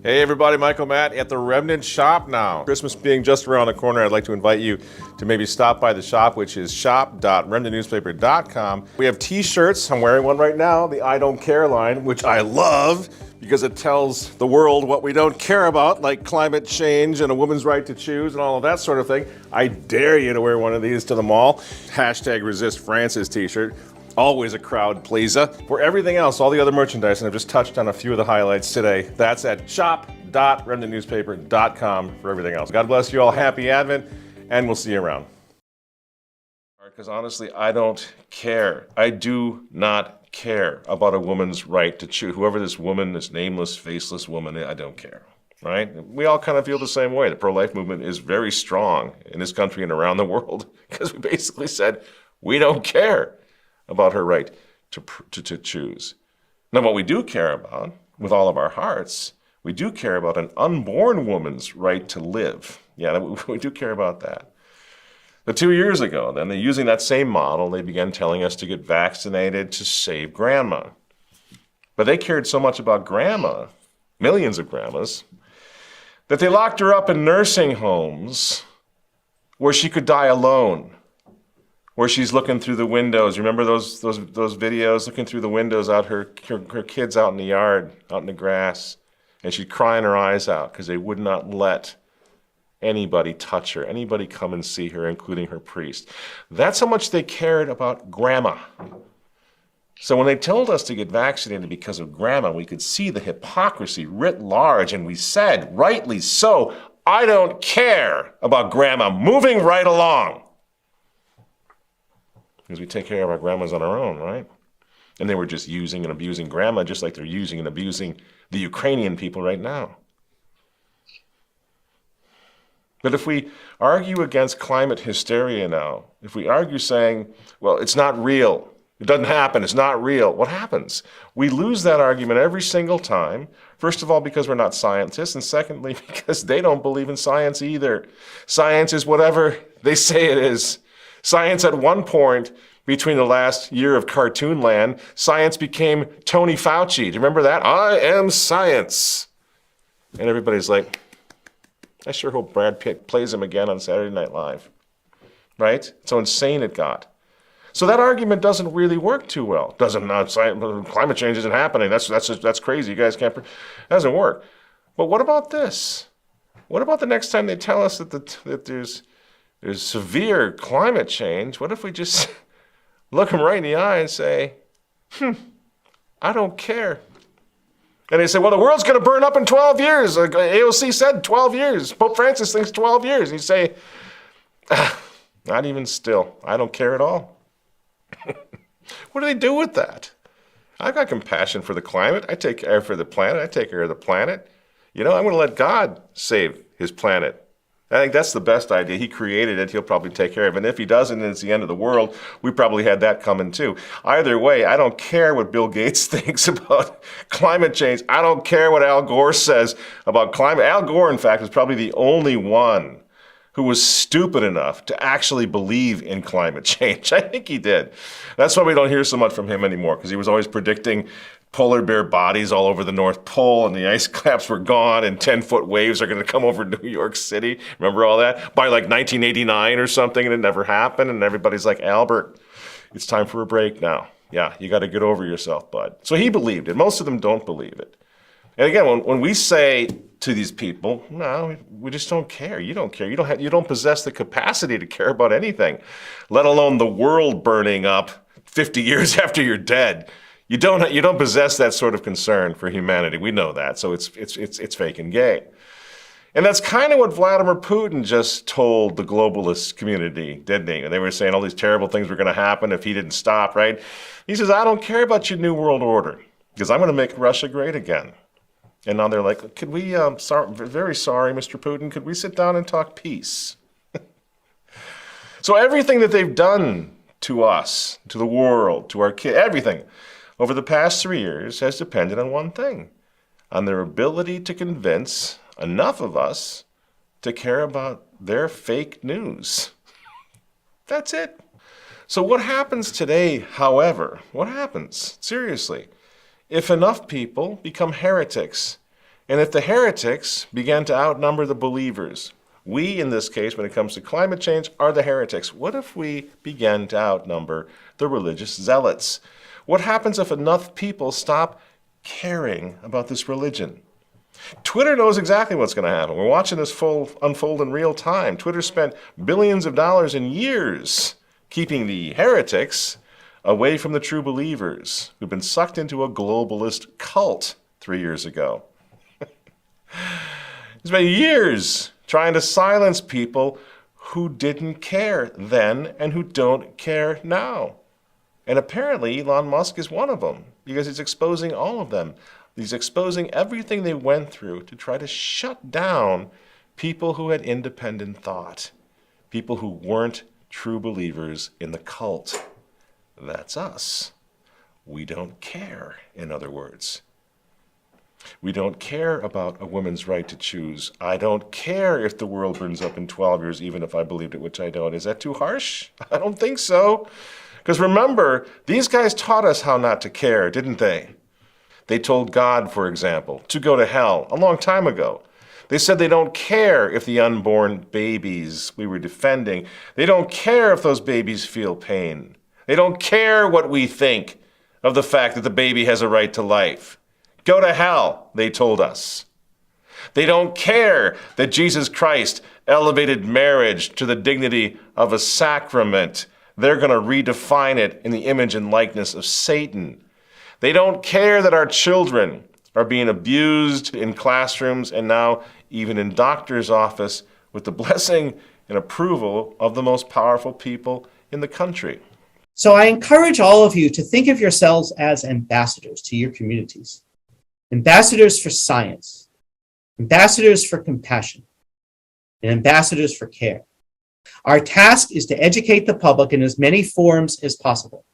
Hey everybody, Michael Matt at the Remnant shop now. Christmas being just around the corner, I'd like to invite you to maybe stop by the shop, which is shop.remnantnewspaper.com. We have t-shirts, I'm wearing one right now, the I Don't Care line, which I love because it tells the world what we don't care about, like climate change and a woman's right to choose and all of that sort of thing. I dare you to wear one of these to the mall. Hashtag Resist Francis t-shirt. Always a crowd pleaser. For everything else, all the other merchandise, and I've just touched on a few of the highlights today, that's at shop.remnantnewspaper.com for everything else. God bless you all, happy Advent, and we'll see you around. Because honestly, I don't care. I do not care about a woman's right to choose. Whoever this woman, this nameless, faceless woman, I don't care, right? We all kind of feel the same way. The pro-life movement is very strong in this country and around the world because we basically said, we don't care about her right to choose. Now, what we do care about, with all of our hearts, we do care about an unborn woman's right to live. Yeah, we do care about that. But 2 years ago, then, using that same model, they began telling us to get vaccinated to save grandma. But they cared so much about grandma, millions of grandmas, that they locked her up in nursing homes where she could die alone, where she's looking through the windows. Remember those videos, looking through the windows out her kids out in the yard, out in the grass, and she's crying her eyes out because they would not let anybody touch her, anybody come and see her, including her priest. That's how much they cared about grandma. So when they told us to get vaccinated because of grandma, we could see the hypocrisy writ large, and we said, rightly so, I don't care about grandma, moving right along. Because we take care of our grandmas on our own, right? And they were just using and abusing grandma just like they're using and abusing the Ukrainian people right now. But if we argue against climate hysteria now, if we argue saying, well, it's not real, it doesn't happen, it's not real, what happens? We lose that argument every single time. First of all, because we're not scientists, and secondly, because they don't believe in science either. Science is whatever they say it is. Science at one point, between the last year of Cartoon Land, science became Tony Fauci. Do you remember that? I am science. And everybody's like, I sure hope Brad Pitt plays him again on Saturday Night Live. Right? So insane it got. So that argument doesn't really work too well. Climate change isn't happening. That's crazy. You guys can't. It doesn't work. But what about this? What about the next time they tell us that there's severe climate change? What if we just look them right in the eye and say, I don't care. And they say, well, the world's going to burn up in 12 years. Like AOC said, 12 years. Pope Francis thinks 12 years. And you say, not even still. I don't care at all. What do they do with that? I've got compassion for the climate. I take care for the planet. I take care of the planet. I'm going to let God save his planet. I think that's the best idea. He created it. He'll probably take care of it. And if he doesn't, and it's the end of the world, we probably had that coming too. Either way, I don't care what Bill Gates thinks about climate change. I don't care what Al Gore says about climate. Al Gore, in fact, was probably the only one who was stupid enough to actually believe in climate change. I think he did. That's why we don't hear so much from him anymore, because he was always predicting polar bear bodies all over the North Pole, and the ice caps were gone, and 10-foot waves are going to come over New York City. Remember all that? By like 1989 or something, and it never happened, and everybody's like, Albert, it's time for a break now. Yeah, you got to get over yourself, bud. So he believed it. Most of them don't believe it. And again, when we say to these people, no, we just don't care. You don't care. You don't possess the capacity to care about anything, let alone the world burning up 50 years after you're dead. You don't possess that sort of concern for humanity. We know that. So it's fake and gay. And that's kind of what Vladimir Putin just told the globalist community, didn't he? And they were saying all these terrible things were going to happen if he didn't stop, right? He says, I don't care about your new world order because I'm going to make Russia great again. And now they're like, could we, very sorry, Mr. Putin, could we sit down and talk peace? So everything that they've done to us, to the world, to our kids, everything over the past 3 years has depended on one thing, on their ability to convince enough of us to care about their fake news. That's it. So what happens today, however, what happens, seriously, if enough people become heretics And if the heretics began to outnumber the believers, we, in this case, when it comes to climate change, are the heretics. What if we began to outnumber the religious zealots? What happens if enough people stop caring about this religion? Twitter knows exactly what's going to happen. We're watching this unfold in real time. Twitter spent billions of dollars in years keeping the heretics away from the true believers who've been sucked into a globalist cult 3 years ago. It's been years trying to silence people who didn't care then and who don't care now. And apparently Elon Musk is one of them because he's exposing all of them. He's exposing everything they went through to try to shut down people who had independent thought, people who weren't true believers in the cult. That's us. We don't care, in other words. We don't care about a woman's right to choose. I don't care if the world burns up in 12 years, even if I believed it, which I don't. Is that too harsh? I don't think so. Because remember, these guys taught us how not to care, didn't they? They told God, for example, to go to hell a long time ago. They said they don't care if the unborn babies we were defending, they don't care if those babies feel pain. They don't care what we think of the fact that the baby has a right to life. Go to hell, they told us. They don't care that Jesus Christ elevated marriage to the dignity of a sacrament. They're going to redefine it in the image and likeness of Satan. They don't care that our children are being abused in classrooms and now even in doctor's office with the blessing and approval of the most powerful people in the country. So I encourage all of you to think of yourselves as ambassadors to your communities. Ambassadors for science, ambassadors for compassion, and ambassadors for care. Our task is to educate the public in as many forms as possible.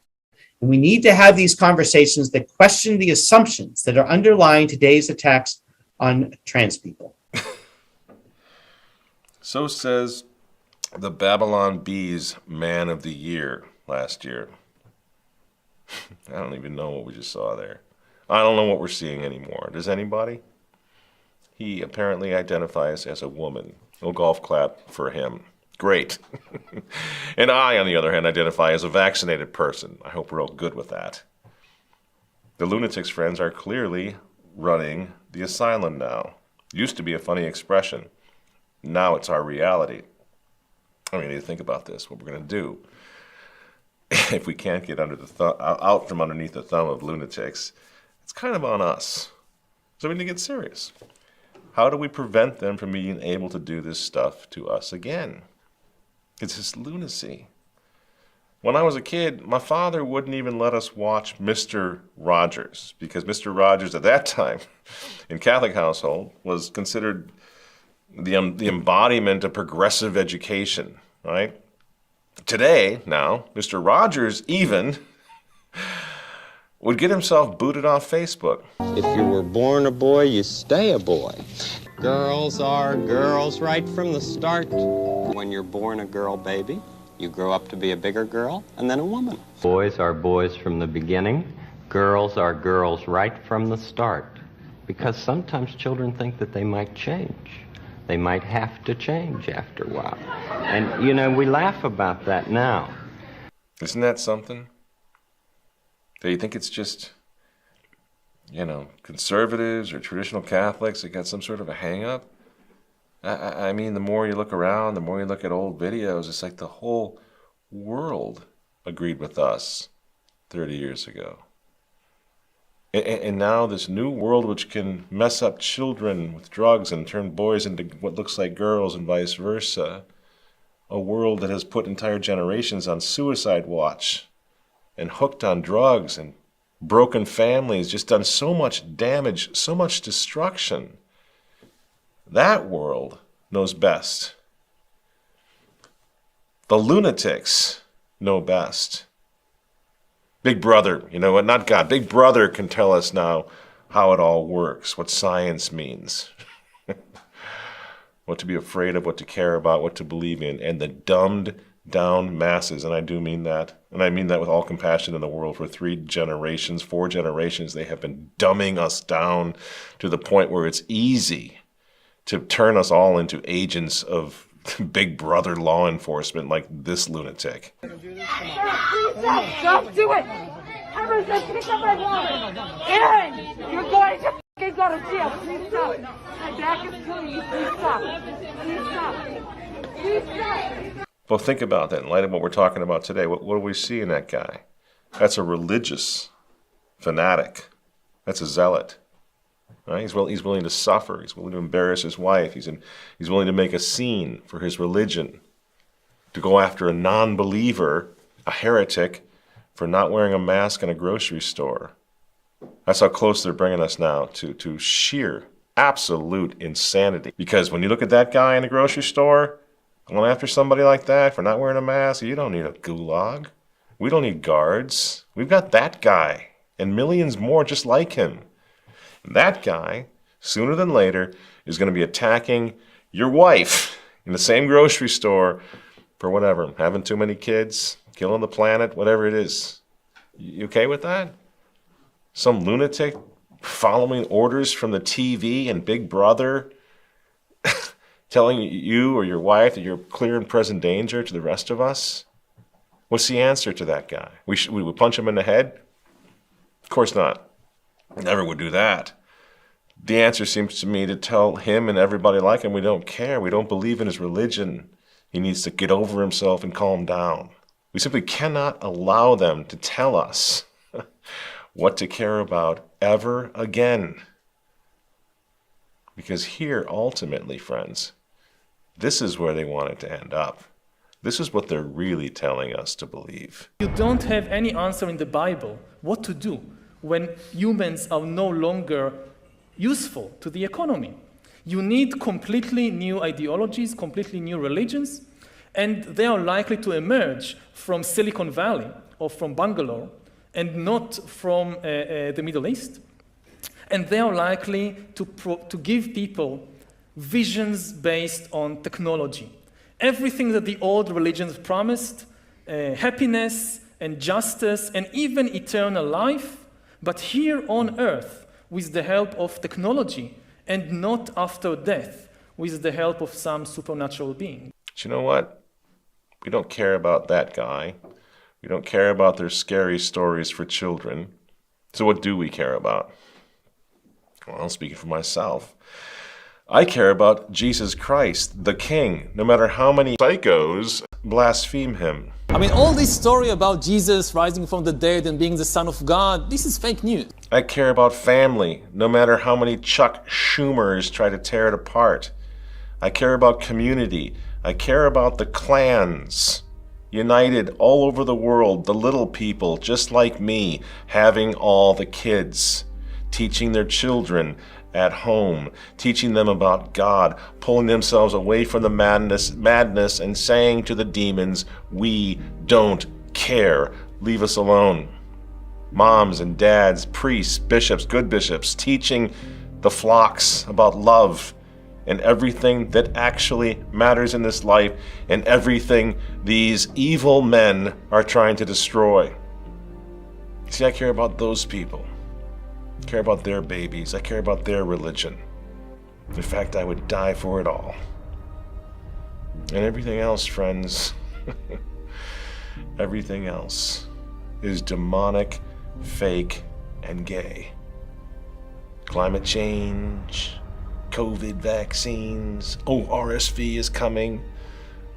And we need to have these conversations that question the assumptions that are underlying today's attacks on trans people. So says the Babylon Bee's Man of the Year last year. I don't even know what we just saw there. I don't know what we're seeing anymore. Does anybody? He apparently identifies as a woman. No golf clap for him. Great. And I, on the other hand, identify as a vaccinated person. I hope we're all good with that. The lunatics' friends are clearly running the asylum now. Used to be a funny expression. Now it's our reality. I mean, you think about this, what we're going to do. If we can't get out from underneath the thumb of lunatics, it's kind of on us. So we need to get serious. How do we prevent them from being able to do this stuff to us again? It's this lunacy. When I was a kid, my father wouldn't even let us watch Mr. Rogers because Mr. Rogers at that time in Catholic household was considered the embodiment of progressive education, right? Today, now, Mr. Rogers even would get himself booted off Facebook. If you were born a boy, you stay a boy. Girls are girls right from the start. When you're born a girl baby, you grow up to be a bigger girl and then a woman. Boys are boys from the beginning. Girls are girls right from the start. Because sometimes children think that they might change. They might have to change after a while. And, you know, we laugh about that now. Isn't that something? Do you think it's just, you know, conservatives or traditional Catholics that got some sort of a hang-up? I mean, the more you look around, the more you look at old videos, it's like the whole world agreed with us 30 years ago. And now this new world which can mess up children with drugs and turn boys into what looks like girls and vice versa. A world that has put entire generations on suicide watch and hooked on drugs and broken families, just done so much damage, so much destruction. That world knows best. The lunatics know best. Big Brother, you know what? Not God. Big Brother can tell us now how it all works, what science means, what to be afraid of, what to care about, what to believe in. And the dumbed down masses, and I do mean that. And I mean that with all compassion in the world. For 3 generations, 4 generations, they have been dumbing us down to the point where it's easy to turn us all into agents of Big Brother law enforcement like this lunatic. Don't do it! Ever just pick up my wallet! Aaron! You're going to fucking go to jail! Please stop! My back is killing me! Please stop! Please stop! Please stop! Well, think about that in light of what we're talking about today. What do we see in that guy? That's a religious fanatic. That's a zealot. Right? He's willing to suffer. He's willing to embarrass his wife. He's willing to make a scene for his religion, to go after a non-believer, a heretic, for not wearing a mask in a grocery store. That's how close they're bringing us now to sheer, absolute insanity. Because when you look at that guy in the grocery store, going after somebody like that for not wearing a mask, you don't need a gulag. We don't need guards. We've got that guy and millions more just like him. That guy, sooner than later, is going to be attacking your wife in the same grocery store for whatever, having too many kids, killing the planet, whatever it is. You okay with that? Some lunatic following orders from the TV and Big Brother telling you or your wife that you're clear and present danger to the rest of us? What's the answer to that guy? We would punch him in the head? Of course not. Never would do that. The answer seems to me to tell him and everybody like him we don't care. We don't believe in his religion. He needs to get over himself and calm down. We simply cannot allow them to tell us what to care about ever again. Because here, ultimately, friends, this is where they want it to end up. This is what they're really telling us to believe. You don't have any answer in the Bible what to do when humans are no longer useful to the economy. You need completely new ideologies, completely new religions, and they are likely to emerge from Silicon Valley or from Bangalore and not from the Middle East. And they are likely to give people visions based on technology. Everything that the old religions promised, happiness and justice and even eternal life, but here on earth with the help of technology and not after death with the help of some supernatural being. But you know what? We don't care about that guy. We don't care about their scary stories for children. So what do we care about? Well, speaking for myself, I care about Jesus Christ, the King, no matter how many psychos blaspheme him. I mean, all this story about Jesus rising from the dead and being the Son of God, this is fake news. I care about family, no matter how many Chuck Schumers try to tear it apart. I care about community. I care about the clans, united all over the world, the little people, just like me, having all the kids, teaching their children at home, teaching them about God, pulling themselves away from the madness and saying to the demons, we don't care, leave us alone. Moms and dads, priests, bishops, good bishops, teaching the flocks about love and everything that actually matters in this life and everything these evil men are trying to destroy. See, I care about those people. I care about their babies. I care about their religion. In fact, I would die for it all. And everything else, friends, everything else is demonic, fake, and gay. Climate change, COVID vaccines, RSV is coming,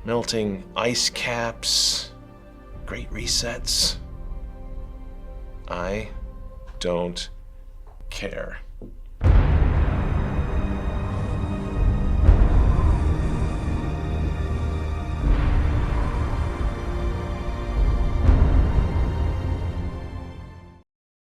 melting ice caps, great resets. I don't care.